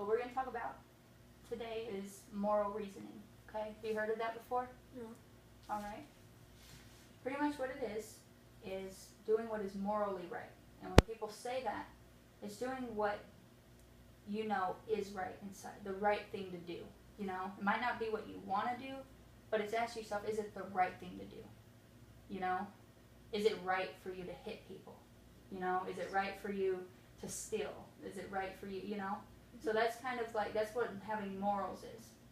what we're going to talk about today is moral reasoning. Okay? Have you heard of that before? No. All right. Pretty much what it is doing what is morally right. And when people say that, it's doing what you know is right inside, the right thing to do. You know, it might not be what you want to do, but it's asking yourself, is it the right thing to do? You know, is it right for you to hit people? You know, is it right for you to steal? Is it right for you, you know? So that's kind of like, that's what having morals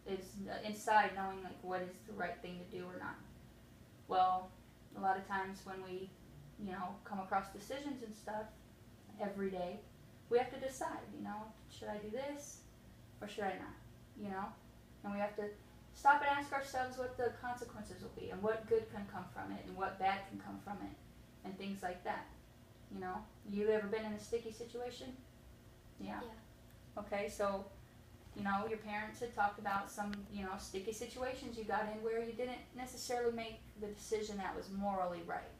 is inside knowing like what is the right thing to do or not. Well, a lot of times when we, you know, come across decisions and stuff every day, we have to decide, you know, should I do this or should I not, you know? And we have to stop and ask ourselves what the consequences will be and what good can come from it and what bad can come from it and things like that, you know? You ever been in a sticky situation? Yeah. Okay, so, you know, your parents had talked about some, you know, sticky situations you got in where you didn't necessarily make the decision that was morally right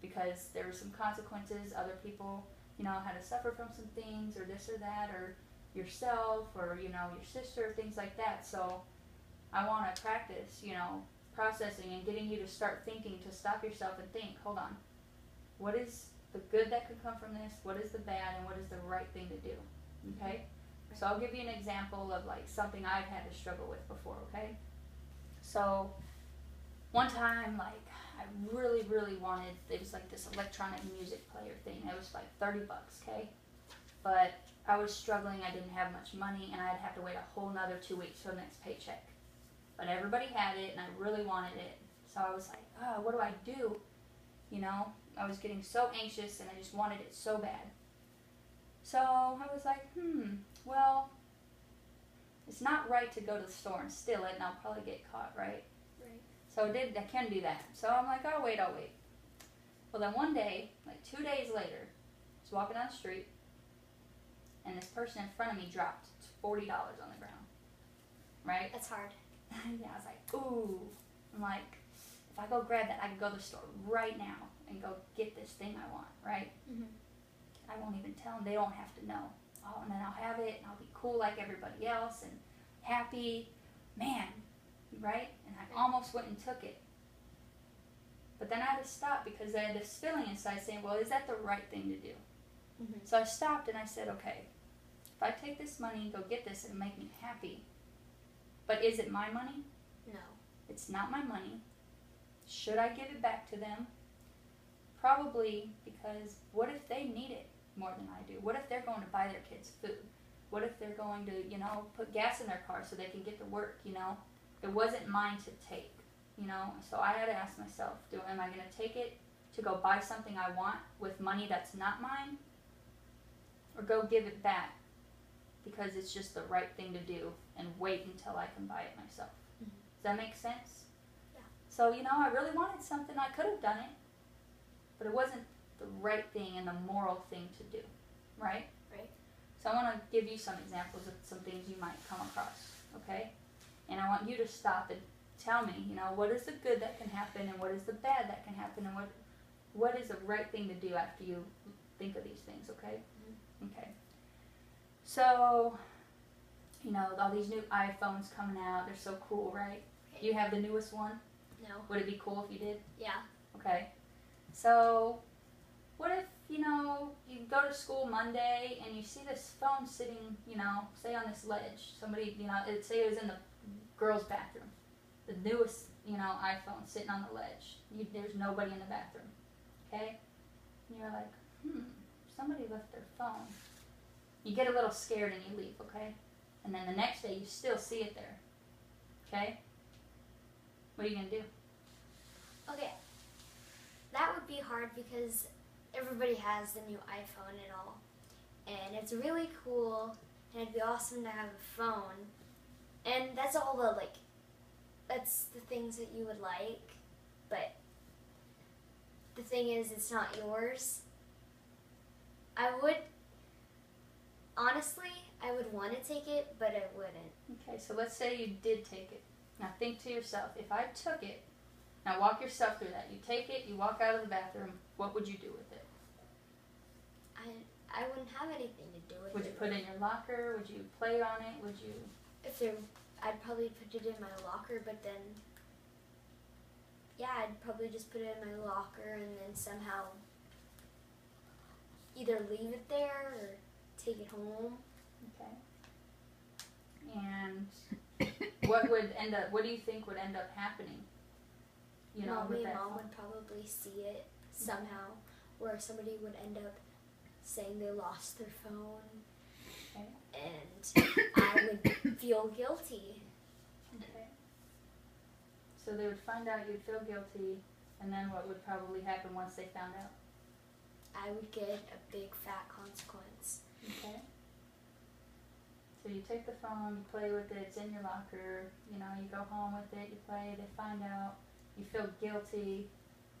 because there were some consequences, other people, you know, had to suffer from some things or this or that or yourself or, you know, your sister, things like that. So I want to practice, you know, processing and getting you to start thinking, to stop yourself and think, hold on, what is the good that could come from this? What is the bad and what is the right thing to do? Okay? So I'll give you an example of like something I've had to struggle with before, okay? So one time, like, I really, really wanted, it was like this electronic music player thing. It was like $30, okay? But I was struggling, I didn't have much money, and I'd have to wait a whole nother 2 weeks for the next paycheck. But everybody had it, and I really wanted it. So I was like, oh, what do I do? You know, I was getting so anxious, and I just wanted it so bad. So I was like, well, it's not right to go to the store and steal it, and I'll probably get caught, right? Right. So I can do that. So I'm like, I'll wait. Well, then one day, like 2 days later, I was walking down the street, and this person in front of me dropped $40 on the ground, right? That's hard. Yeah, I was like, ooh. I'm like, if I go grab that, I can go to the store right now and go get this thing I want, right? Mm-hmm. I won't even tell them. They don't have to know. Oh, and then I'll have it, and I'll be cool like everybody else and happy. Man, right? And I almost went and took it. But then I had to stop because I had this feeling inside saying, well, is that the right thing to do? Mm-hmm. So I stopped and I said, okay, if I take this money and go get this, it'll make me happy. But is it my money? No. It's not my money. Should I give it back to them? Probably, because what if they need it more than I do? What if they're going to buy their kids food? What if they're going to, you know, put gas in their car so they can get to work, you know? It wasn't mine to take, you know? So I had to ask myself, am I going to take it to go buy something I want with money that's not mine? Or go give it back because it's just the right thing to do and wait until I can buy it myself? Mm-hmm. Does that make sense? Yeah. So, you know, I really wanted something. I could have done it, but it wasn't the right thing and the moral thing to do, right? Right. So I want to give you some examples of some things you might come across, okay? And I want you to stop and tell me, you know, what is the good that can happen and what is the bad that can happen and what is the right thing to do after you think of these things, okay? Mm-hmm. Okay. So, you know, all these new iPhones coming out, they're so cool, right? Okay. Do you have the newest one? No. Would it be cool if you did? Yeah. Okay. So, what if, you know, you go to school Monday and you see this phone sitting, you know, say on this ledge. Somebody, you know, say it was in the girls' bathroom. The newest, you know, iPhone sitting on the ledge. There's nobody in the bathroom. Okay? And you're like, somebody left their phone. You get a little scared and you leave, okay? And then the next day you still see it there. Okay? What are you going to do? Okay. That would be hard because everybody has the new iPhone and all. And it's really cool and it'd be awesome to have a phone. And that's all that's the things that you would like. But the thing is, it's not yours. Honestly, I would want to take it, but I wouldn't. Okay, so let's say you did take it. Now think to yourself, if I took it, now walk yourself through that. You take it, you walk out of the bathroom, what would you do with it? I wouldn't have anything to do with Would you it. put it in your locker? Would you play on it? Would you? I'd probably put it in my locker, but then, yeah, I'd probably just put it in my locker and then somehow either leave it there or take it home. Okay. And what do you think would end up happening? You know, Mommy with and that Mom phone? would probably see it somehow, where somebody would end up saying they lost their phone, Okay. and I would feel guilty. Okay. So they would find out you'd feel guilty, and then what would probably happen once they found out? I would get a big fat consequence. Okay. So you take the phone, you play with it, it's in your locker, you know, you go home with it, you play, they find out, you feel guilty,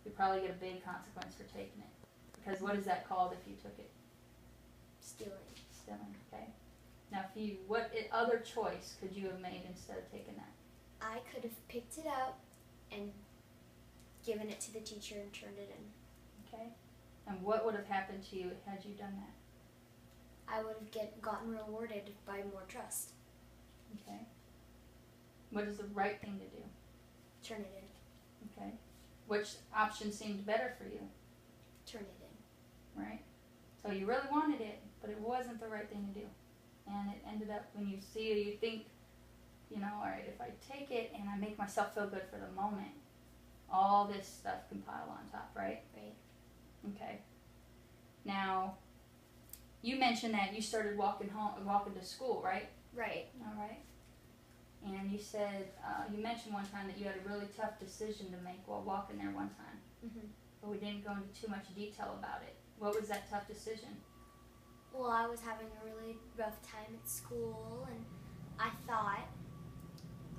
you probably get a big consequence for taking it. Because what is that called if you took it? Stealing. Stealing, okay. Now what other choice could you have made instead of taking that? I could have picked it up and given it to the teacher and turned it in. Okay. And what would have happened to you had you done that? I would have gotten rewarded by more trust. Okay. What is the right thing to do? Turn it in. Okay. Which option seemed better for you? Turn it in. Right? So you really wanted it, but it wasn't the right thing to do. And it ended up, when you see it, you think, you know, alright, if I take it and I make myself feel good for the moment, all this stuff can pile on top, right? Right. Okay. Now, you mentioned that you started walking to school, right? Right. Alright. And you said, you mentioned one time that you had a really tough decision to make while walking there one time. Mhm. But we didn't go into too much detail about it. What was that tough decision? Well, I was having a really rough time at school, and I thought,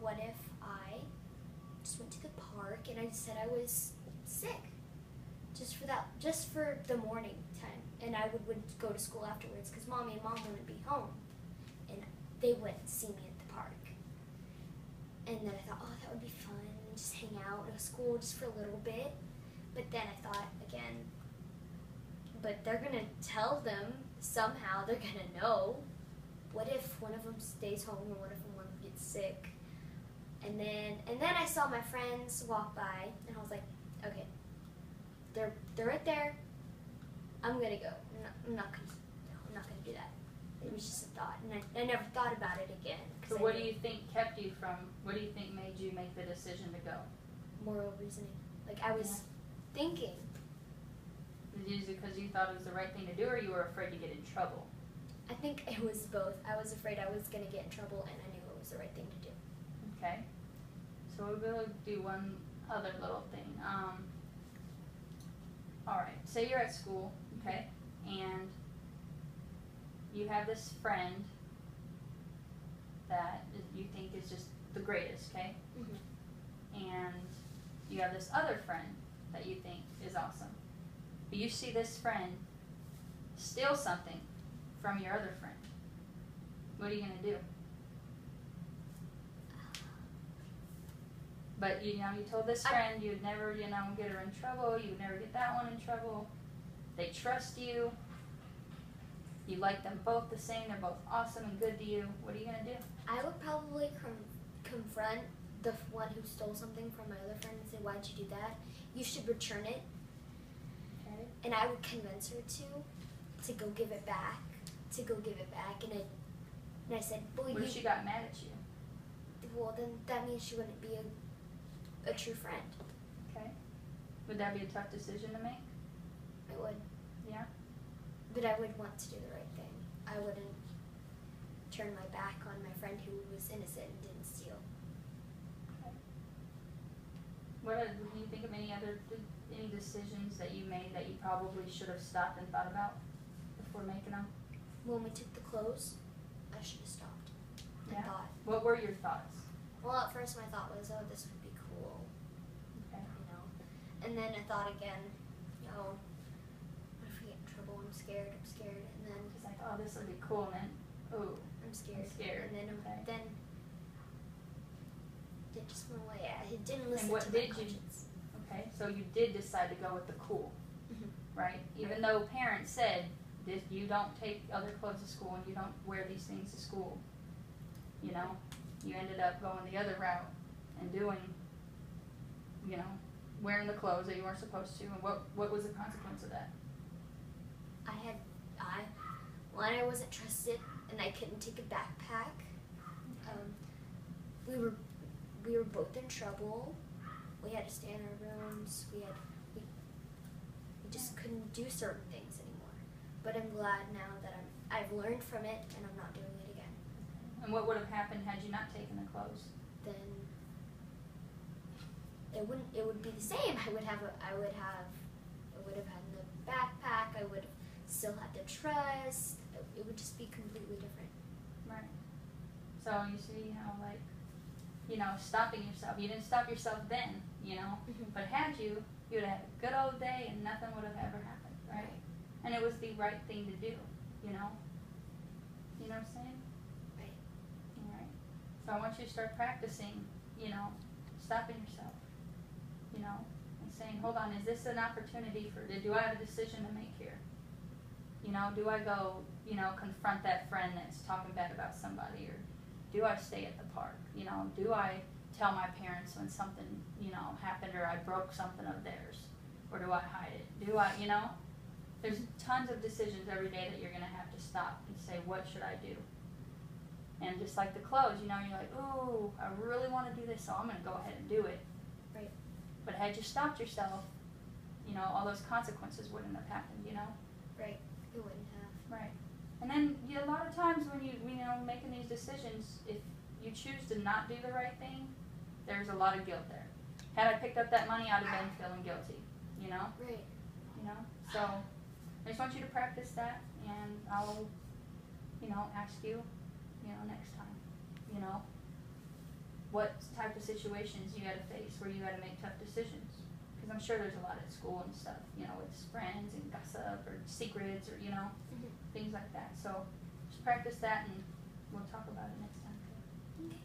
what if I just went to the park and I just said I was sick, just for the morning time, and I would go to school afterwards because Mommy and Mom wouldn't be home, and they wouldn't see me at the park. And then I thought, oh, that would be fun, and just hang out at school just for a little bit. But then I thought again, but they're gonna tell them somehow. They're gonna know. What if one of them stays home, or what if one gets sick? And then I saw my friends walk by, and I was like, okay, they're right there. I'm gonna go. I'm not gonna do that. It was just a thought, and I never thought about it again. So what do you think what do you think made you make the decision to go? Moral reasoning. Like I was thinking. Is it because you thought it was the right thing to do, or you were afraid to get in trouble? I think it was both. I was afraid I was gonna get in trouble, and I knew it was the right thing to do. Okay. So we're going to do one other little thing. Alright, say you're at school, okay, and you have this friend that you think is just the greatest, okay? Mhm. And you have this other friend that you think is awesome. But you see this friend steal something from your other friend. What are you going to do? But, you told this friend you'd never, get her in trouble. You would never get that one in trouble. They trust you. You like them both the same. They're both awesome and good to you. What are you going to do? I would probably confront the one who stole something from my other friend and say, why'd you do that? You should return it. Okay. And I would convince her to go give it back. And I said, well, What if she got mad at you? well, then that means she wouldn't be a true friend. Okay. Would that be a tough decision to make? I would. Yeah? But I would want to do the right thing. I wouldn't turn my back on my friend who was innocent and didn't steal. Okay. Do you think of any decisions that you made that you probably should have stopped and thought about before making them? When we took the clothes, I should have stopped and Yeah. thought. What were your thoughts? Well, at first my thought was, oh, this would be cool, Okay. And then I thought again, oh, what if we get in trouble? I'm scared. And then Just like, oh, this would be cool, and then, oh, I'm scared. scared. And then Okay. then it just went away. I didn't listen what to my did you- conscience. okay. So you did decide to go with the cool, Mhm. right? Even though parents said, you don't take other clothes to school and you don't wear these things to school. You know, you ended up going the other route and doing, you know, wearing the clothes that you weren't supposed to, and what was the consequence of that? I wasn't trusted, and I couldn't take a backpack. We were both in trouble. We had to stay in our rooms. We just couldn't do certain things anymore. But I'm glad now that I've learned from it, and I'm not doing it again. And what would have happened had you not taken the clothes? Then it would be the same. I would have had the backpack. I would have still had the trust. It would just be completely different. Right. So you see how, like, you know, stopping yourself. You didn't stop yourself then, you know. Mhm. But had you would have had a good old day and nothing would have ever happened, right? And it was the right thing to do, you know. You know what I'm saying? Right. All right. So I want you to start practicing, you know, stopping yourself, you know, and saying, hold on, is this an opportunity do I have a decision to make here? You know, do I go, you know, confront that friend that's talking bad about somebody, or do I stay at the park? You know, do I tell my parents when something, you know, happened or I broke something of theirs, or do I hide it? Do I, you know, there's tons of decisions every day that you're going to have to stop and say, what should I do? And just like the clothes, you know, you're like, ooh, I really want to do this, so I'm going to go ahead and do it. Right. But had you stopped yourself, you know, all those consequences wouldn't have happened, you know? Right. It wouldn't have. Right. And then a lot of times when you know, making these decisions, if you choose to not do the right thing, there's a lot of guilt there. Had I picked up that money, I'd have been feeling guilty, you know? Right. You know? So I just want you to practice that, and I'll, you know, ask you, you know, next time, you know, what type of situations you had to face where you had to make tough decisions. Because I'm sure there's a lot at school and stuff, you know, with friends and gossip or secrets or, you know, Mhm. things like that. So just practice that, and we'll talk about it next time. Okay.